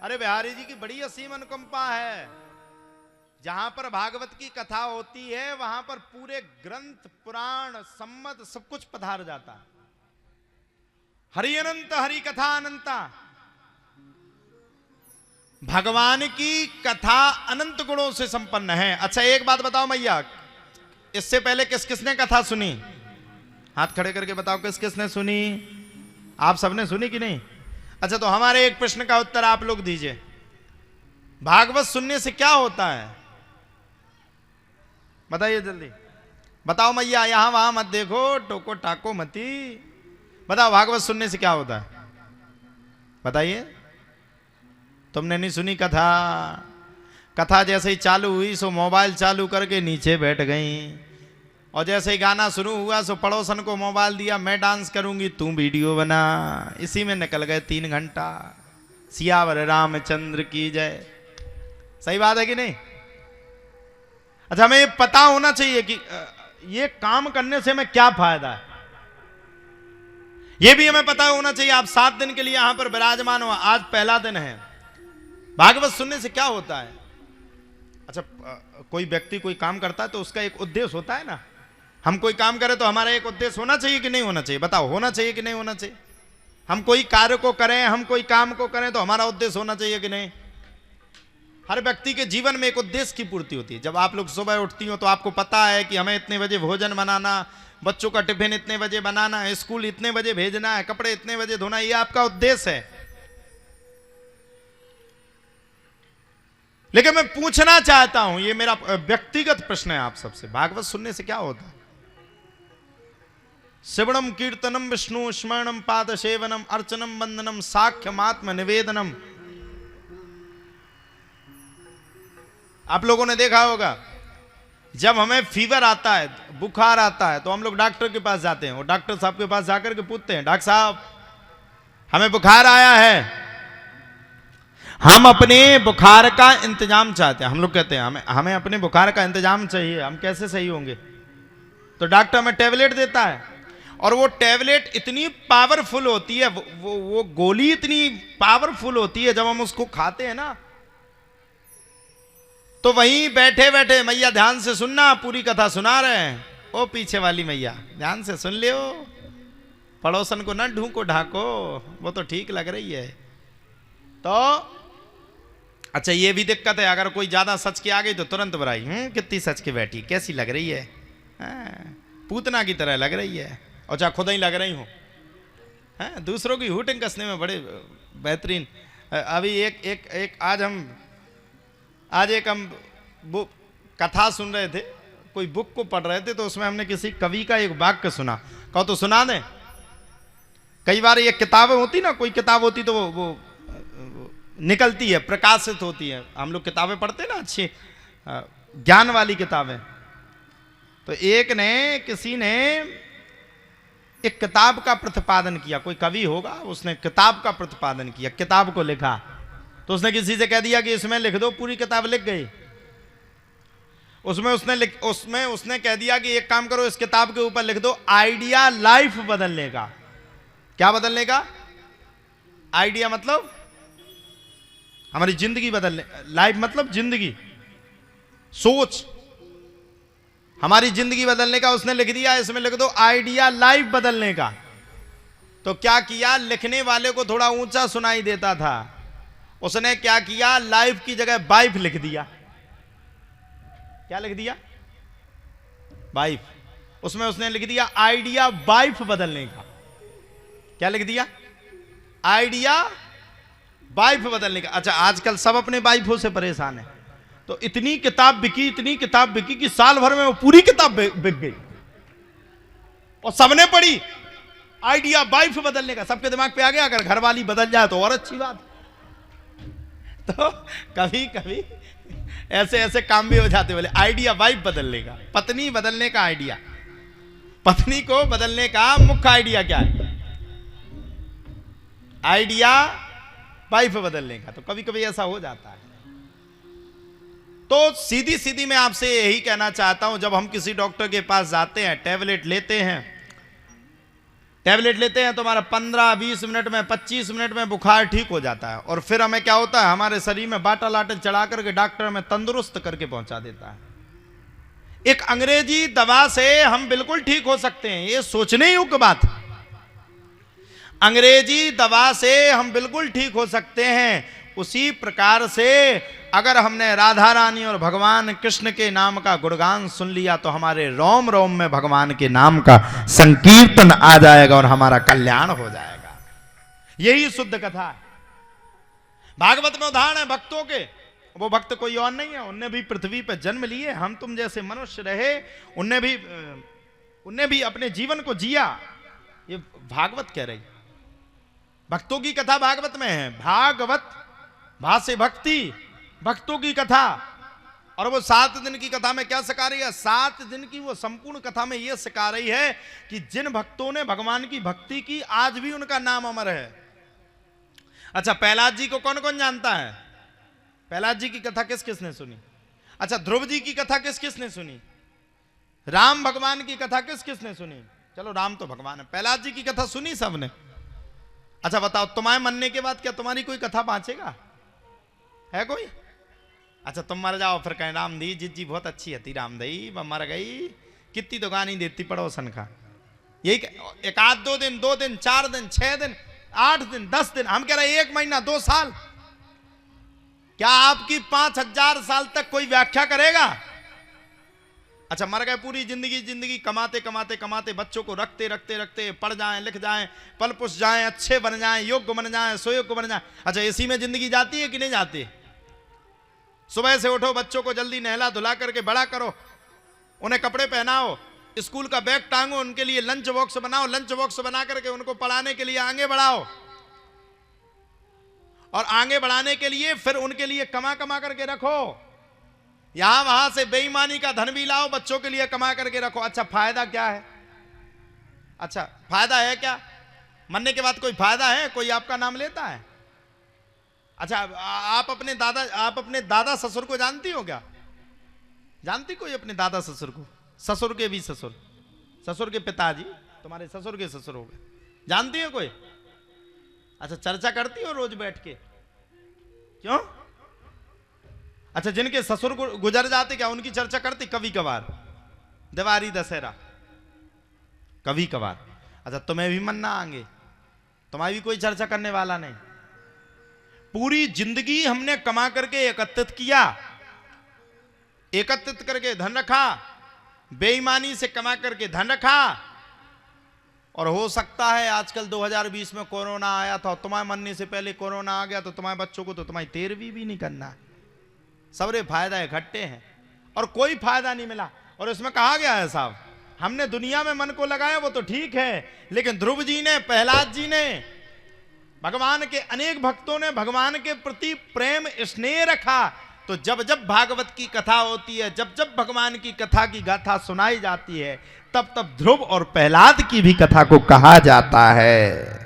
अरे बिहारी जी की बड़ी असीम अनुकंपा है। जहां पर भागवत की कथा होती है वहां पर पूरे ग्रंथ पुराण सम्मत सब कुछ पधार जाता है। हरि अनंत हरि कथा अनंता। भगवान की कथा अनंत गुणों से संपन्न है। अच्छा एक बात बताओ मैया, इससे पहले किस किसने कथा सुनी? हाथ खड़े करके बताओ किस किसने सुनी? आप सबने सुनी कि नहीं? अच्छा तो हमारे एक प्रश्न का उत्तर आप लोग दीजिए। भागवत सुनने से क्या होता है? बताइए जल्दी बताओ मैया, यहां वहां मत देखो, टोको टाको मती। बताओ भागवत सुनने से क्या होता है? बताइए। तुमने नहीं सुनी कथा? कथा जैसे ही चालू हुई सो मोबाइल चालू करके नीचे बैठ गई, और जैसे ही गाना शुरू हुआ सो पड़ोसन को मोबाइल दिया, मैं डांस करूंगी तू वीडियो बना। इसी में निकल गए 3 घंटा। सियावर रामचंद्र की जय। सही बात है कि नहीं? अच्छा हमें ये पता होना चाहिए कि ये काम करने से हमें क्या फायदा है, ये भी हमें पता होना चाहिए। आप 7 दिन के लिए यहां पर विराजमान हो, आज पहला दिन है। भागवत सुनने से क्या होता है? अच्छा कोई व्यक्ति कोई काम करता है तो उसका एक उद्देश्य होता है ना। हम कोई काम करें तो हमारा एक उद्देश्य होना चाहिए कि नहीं होना चाहिए? बताओ होना चाहिए कि नहीं होना चाहिए? हम कोई कार्य को करें, हम कोई काम को करें तो हमारा उद्देश्य होना चाहिए कि नहीं? हर व्यक्ति के जीवन में एक उद्देश्य की पूर्ति होती है। जब आप लोग सुबह उठती हो तो आपको पता है कि हमें इतने बजे भोजन बनाना, बच्चों का टिफिन इतने बजे बनाना, स्कूल इतने बजे भेजना है, कपड़े इतने बजे धोना, ये आपका उद्देश्य है। लेकिन मैं पूछना चाहता हूं, ये मेरा व्यक्तिगत प्रश्न है आप सबसे, भागवत सुनने से क्या होता है? श्रवणम कीर्तनम विष्णु स्मरणम पाद सेवनम अर्चनम वंदनम साख्यमात्म निवेदनम। आप लोगों ने देखा होगा जब हमें फीवर आता है, बुखार आता है, तो हम लोग डॉक्टर के पास जाते हैं और डॉक्टर साहब के पास जाकर के पूछते हैं, डॉक्टर साहब हमें बुखार आया है, हम अपने बुखार का इंतजाम चाहते हैं। हम लोग कहते हैं हमें अपने बुखार का इंतजाम चाहिए, हम कैसे सही होंगे? तो डॉक्टर हमें टेबलेट देता है, और वो टेबलेट इतनी पावरफुल होती है, वो गोली इतनी पावरफुल होती है, जब हम उसको खाते हैं ना तो वहीं बैठे बैठे, मैया ध्यान से सुनना, पूरी कथा सुना रहे हैं, ओ पीछे वाली मैया ध्यान से सुन लियो, पड़ोसन को ना ढूंको ढाको, वो तो ठीक लग रही है। तो अच्छा ये भी दिक्कत है, अगर कोई ज्यादा सच के आ गई तो तुरंत बुराई, कितनी सच के बैठी, कैसी लग रही है, पूतना की तरह लग रही है, और चाहे खुद ही लग रही हूं, दूसरों की हुटिंग कसने में बड़े बेहतरीन। अभी एक आज हम बुक कथा सुन रहे थे, कोई बुक को पढ़ रहे थे, तो उसमें हमने किसी कवि का एक वाक्य सुना। कहो तो सुना दें? कई बार ये किताबें होती ना, कोई किताब होती तो वो निकलती है, प्रकाशित होती है, हम लोग किताबें पढ़ते ना अच्छी ज्ञान वाली किताबें। तो किसी ने एक किताब का प्रतिपादन किया, कोई कवि होगा, उसने किताब का प्रतिपादन किया, किताब को लिखा। तो उसने किसी से कह दिया कि इसमें लिख दो, पूरी किताब लिख गई। उसमें उसने कह दिया कि एक काम करो, इस किताब के ऊपर लिख दो, आइडिया लाइफ बदलने का। क्या बदलने का? आइडिया मतलब हमारी जिंदगी बदलने, लाइफ मतलब जिंदगी, सोच, हमारी जिंदगी बदलने का। उसने लिख दिया इसमें लिख दो आइडिया लाइफ बदलने का। तो क्या किया, लिखने वाले को थोड़ा ऊंचा सुनाई देता था, उसने क्या किया, लाइफ की जगह वाइफ लिख दिया। क्या लिख दिया? वाइफ। उसमें उसने लिख दिया आइडिया वाइफ बदलने का। क्या लिख दिया? आइडिया वाइफ बदलने का। अच्छा आजकल सब अपने वाइफों से परेशान है, तो इतनी किताब बिकी कि साल भर में वो पूरी किताब बिक गई, और सबने पढ़ी, आइडिया वाइफ बदलने का। सबके दिमाग पे आ गया अगर घरवाली बदल जाए तो और अच्छी बात। तो कभी कभी ऐसे काम भी हो जाते, बोले आइडिया वाइफ बदलने का, पत्नी बदलने का आइडिया, पत्नी को बदलने का मुख्य आइडिया क्या है? आइडिया वाइफ बदलने का। तो कभी कभी ऐसा हो जाता है। तो सीधी मैं आपसे यही कहना चाहता हूं, जब हम किसी डॉक्टर के पास जाते हैं, टेबलेट लेते हैं, टैबलेट लेते हैं तो हमारा 15-20 मिनट में 25 मिनट में बुखार ठीक हो जाता है, और फिर हमें क्या होता है, हमारे शरीर में बाटल आटल चढ़ा करके डॉक्टर हमें तंदुरुस्त करके पहुंचा देता है। एक अंग्रेजी दवा से हम बिल्कुल ठीक हो सकते हैं, ये सोचने योग्य बात है। अंग्रेजी दवा से हम बिल्कुल ठीक हो सकते हैं। उसी प्रकार से अगर हमने राधा रानी और भगवान कृष्ण के नाम का गुणगान सुन लिया तो हमारे रोम रोम में भगवान के नाम का संकीर्तन आ जाएगा और हमारा कल्याण हो जाएगा। यही शुद्ध कथा है। भागवत में उदाहरण है भक्तों के। वो भक्त कोई और नहीं है, उनने भी पृथ्वी पर जन्म लिए, हम तुम जैसे मनुष्य रहे, उनने भी अपने जीवन को जिया। ये भागवत कह रही, भक्तों की कथा भागवत में है। भागवत भाष्य भक्ति, भक्तों की कथा। और वो 7 दिन की कथा में क्या सिखा रही है? 7 दिन की वो संपूर्ण कथा में ये सिखा रही है कि जिन भक्तों ने भगवान की भक्ति की आज भी उनका नाम अमर है। अच्छा, प्रहलाद जी को कौन कौन जानता है? प्रहलाद जी की कथा किस किसने सुनी? अच्छा, ध्रुव जी की कथा किस किसने सुनी? राम भगवान की कथा किस किसने सुनी? चलो, राम तो भगवान है। प्रहलाद जी की कथा सुनी सबने? अच्छा बताओ, तुम्हारे मरने के बाद क्या तुम्हारी कोई कथा बांचेगा? है कोई? अच्छा, तुम मर जाओ फिर कहें राम दी जी बहुत अच्छी हती, राम दई मर गई, कितनी तो गानी देती पड़ोसन का। यही एक आध 2 दिन, 2 दिन, 4 दिन, 6 दिन, 8 दिन, 10 दिन, हम कह रहे हैं 1 महीना, 2 साल। क्या आपकी 5000 साल तक कोई व्याख्या करेगा? अच्छा, मर गए, पूरी जिंदगी कमाते कमाते कमाते, बच्चों को रखते रखते रखते, पढ़ जाएं, लिख जाएं, पल पुष जाएं, अच्छे बन जाएं, योग्य बन जाएं, सुयोग्य बन जाएं। अच्छा, इसी में जिंदगी जाती है कि नहीं जाती? सुबह से उठो, बच्चों को जल्दी नहला धुला करके बड़ा करो, उन्हें कपड़े पहनाओ, स्कूल का बैग टांगो, उनके लिए लंच बॉक्स बनाओ, लंच बॉक्स बना करके उनको पढ़ाने के लिए आगे बढ़ाओ, और आगे बढ़ाने के लिए फिर उनके लिए कमा कमा करके रखो। यहां वहां से बेईमानी का धन भी लाओ, बच्चों के लिए कमा करके रखो। अच्छा, फायदा क्या है? अच्छा, फायदा है क्या? मरने के बाद कोई फायदा है? कोई आपका नाम लेता है? अच्छा, आप अपने दादा ससुर को जानती हो क्या? जानती कोई अपने दादा ससुर को? ससुर के भी ससुर, ससुर के पिताजी, तुम्हारे ससुर के ससुर हो गए, जानती हो कोई? अच्छा, चर्चा करती हो रोज बैठ के? क्यों? अच्छा, जिनके ससुर गुजर जाते क्या उनकी चर्चा करती? कभी कभार, दिवाली दशहरा, कभी कभार। अच्छा, तुम्हें भी मरना आएंगे, तुम्हारी भी कोई चर्चा करने वाला नहीं। पूरी जिंदगी हमने कमा करके एकत्रित किया, एकत्रित करके धन रखा, बेईमानी से कमा करके धन रखा, और हो सकता है आजकल 2020 में कोरोना आया था, तुम्हारे मरने से पहले कोरोना आ गया तो तुम्हारे बच्चों को तो तुम्हारी 13वीं भी नहीं करना। सबरे फायदा इकट्ठे हैं और कोई फायदा नहीं मिला। और इसमें कहा गया है साहब, हमने दुनिया में मन को लगाया वो तो ठीक है, लेकिन ध्रुव जी ने, प्रहलाद जी ने, भगवान के अनेक भक्तों ने भगवान के प्रति प्रेम स्नेह रखा। तो जब जब भागवत की कथा होती है, जब जब भगवान की कथा की गाथा सुनाई जाती है, तब तब ध्रुव और प्रहलाद की भी कथा को कहा जाता है।